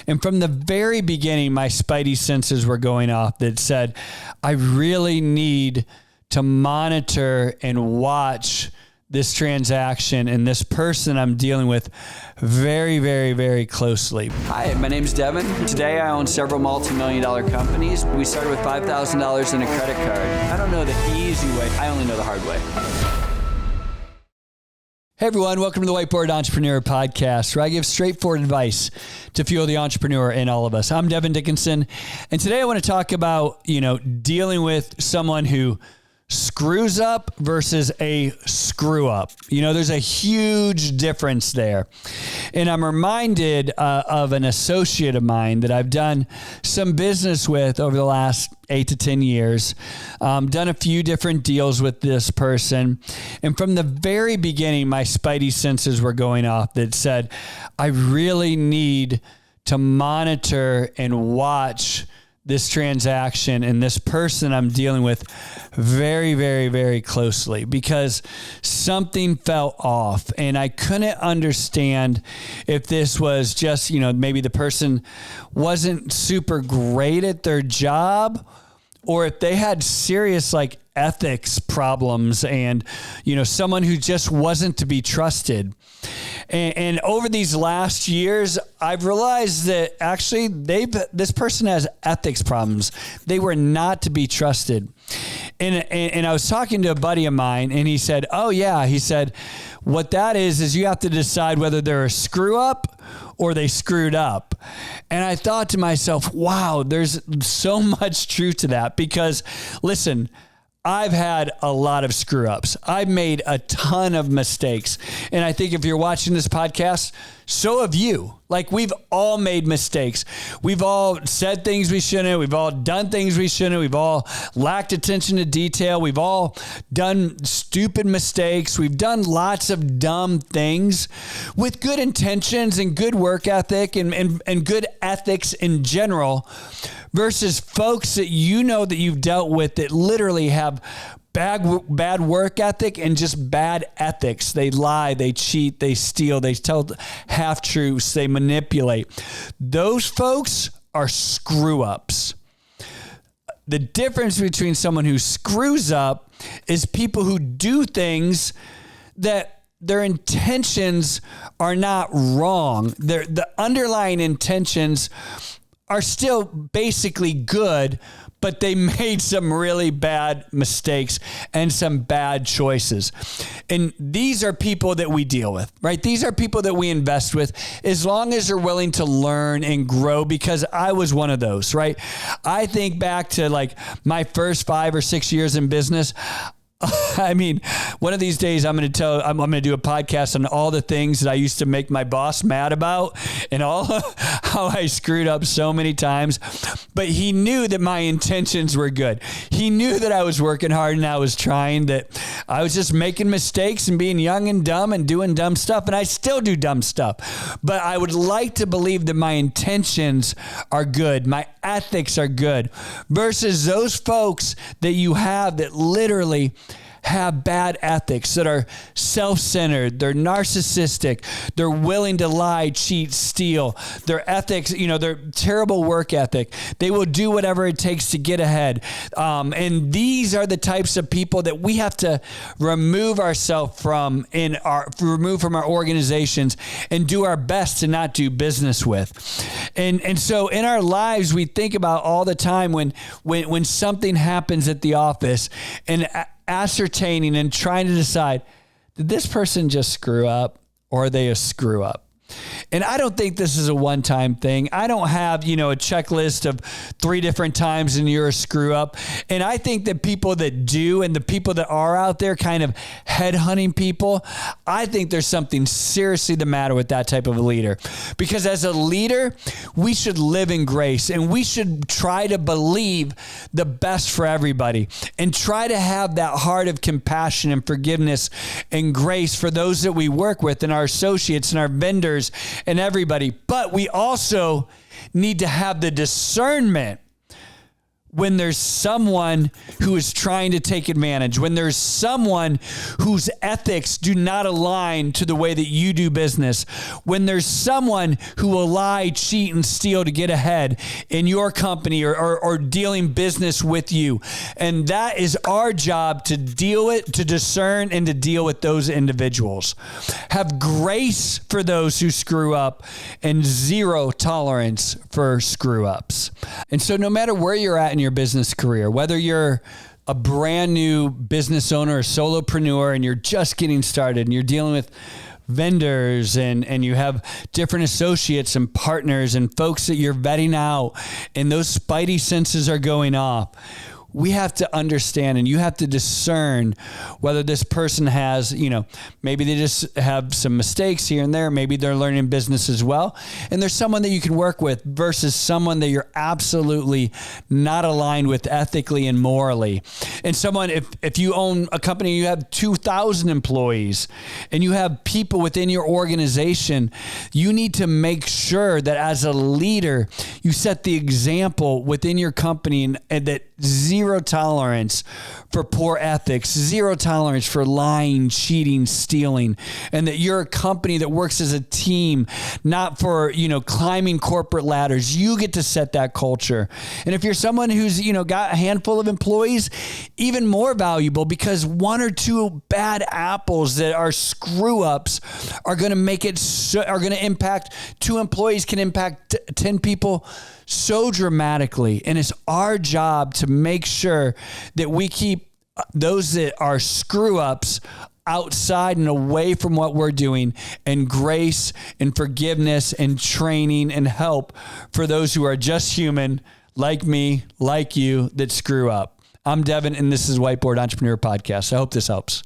And from the very beginning, my spidey senses were going off that said, I really need to monitor and watch this transaction and this person I'm dealing with very, very, very closely. Hi, my name's Devin. Today I own several multi-million-dollar companies. We started with $5,000 in a credit card. I don't know the easy way. I only know the hard way. Hey everyone, welcome to the Whiteboard Entrepreneur Podcast, where I give straightforward advice to fuel the entrepreneur in all of us. I'm Devin Dickinson, and today I want to talk about, dealing with someone who screws up versus a screw up. There's a huge difference there. And I'm reminded of an associate of mine that I've done some business with over the last 8 to 10 years, done a few different deals with this person. And from the very beginning, my spidey senses were going off that said, I really need to monitor and watch this transaction and this person I'm dealing with very, very, very closely, because something felt off and I couldn't understand if this was just, maybe the person wasn't super great at their job, or if they had serious ethics problems and, someone who just wasn't to be trusted. And over these last years, I've realized that actually this person has ethics problems. They were not to be trusted. And I was talking to a buddy of mine and he said, oh yeah, he said, what that is you have to decide whether they're a screw up or they screwed up. And I thought to myself, wow, there's so much truth to that, because listen, I've had a lot of screw ups. I've made a ton of mistakes. And I think if you're watching this podcast, so have you. We've all made mistakes. We've all said things we shouldn't. We've all done things we shouldn't. We've all lacked attention to detail. We've all done stupid mistakes. We've done lots of dumb things with good intentions and good work ethic and good ethics in general, versus folks that that you've dealt with that literally have bad work ethic and just bad ethics. They lie, they cheat, they steal, they tell half-truths, they manipulate. Those folks are screw-ups. The difference between someone who screws up is people who do things that their intentions are not wrong. The underlying intentions are still basically good, but they made some really bad mistakes and some bad choices. And these are people that we deal with, right? These are people that we invest with, as long as they're willing to learn and grow, because I was one of those, right? I think back to my first 5 or 6 years in business. I mean, one of these days I'm going to do a podcast on all the things that I used to make my boss mad about and all how I screwed up so many times. But he knew that my intentions were good. He knew that I was working hard and I was trying, that I was just making mistakes and being young and dumb and doing dumb stuff. And I still do dumb stuff. But I would like to believe that my intentions are good. My ethics are good, versus those folks that you have that literally have bad ethics, that are self-centered, they're narcissistic, they're willing to lie, cheat, steal. Their ethics, their terrible work ethic. They will do whatever it takes to get ahead. And these are the types of people that we have to remove ourselves from remove from our organizations and do our best to not do business with. And so in our lives, we think about all the time when something happens at the office, and ascertaining and trying to decide, did this person just screw up or are they a screw up? And I don't think this is a one-time thing. I don't have, a checklist of 3 different times and you're a screw up. And I think that people that do, and the people that are out there kind of headhunting people, I think there's something seriously the matter with that type of a leader. Because as a leader, we should live in grace and we should try to believe the best for everybody and try to have that heart of compassion and forgiveness and grace for those that we work with and our associates and our vendors and everybody. But we also need to have the discernment when there's someone who is trying to take advantage, when there's someone whose ethics do not align to the way that you do business, when there's someone who will lie, cheat, and steal to get ahead in your company or dealing business with you. And that is our job, to deal it, to discern, and to deal with those individuals. Have grace for those who screw up and zero tolerance for screw ups. And so no matter where you're at in your business career, whether you're a brand new business owner or solopreneur and you're just getting started and you're dealing with vendors and you have different associates and partners and folks that you're vetting out and those spidey senses are going off, we have to understand and you have to discern whether this person has, maybe they just have some mistakes here and there. Maybe they're learning business as well. And there's someone that you can work with versus someone that you're absolutely not aligned with ethically and morally. And someone, if you own a company, you have 2,000 employees and you have people within your organization, you need to make sure that as a leader, you set the example within your company and that zero tolerance for poor ethics, zero tolerance for lying, cheating, stealing, and that you're a company that works as a team, not for, climbing corporate ladders. You get to set that culture. And if you're someone who's, got a handful of employees, even more valuable, because one or two bad apples that are screw ups are going to impact 2 employees, can impact 10 people so dramatically. And it's our job to make sure that we keep those that are screw ups outside and away from what we're doing, and grace and forgiveness and training and help for those who are just human, like me, like you, that screw up. I'm Devin, and this is Whiteboard Entrepreneur Podcast. I hope this helps.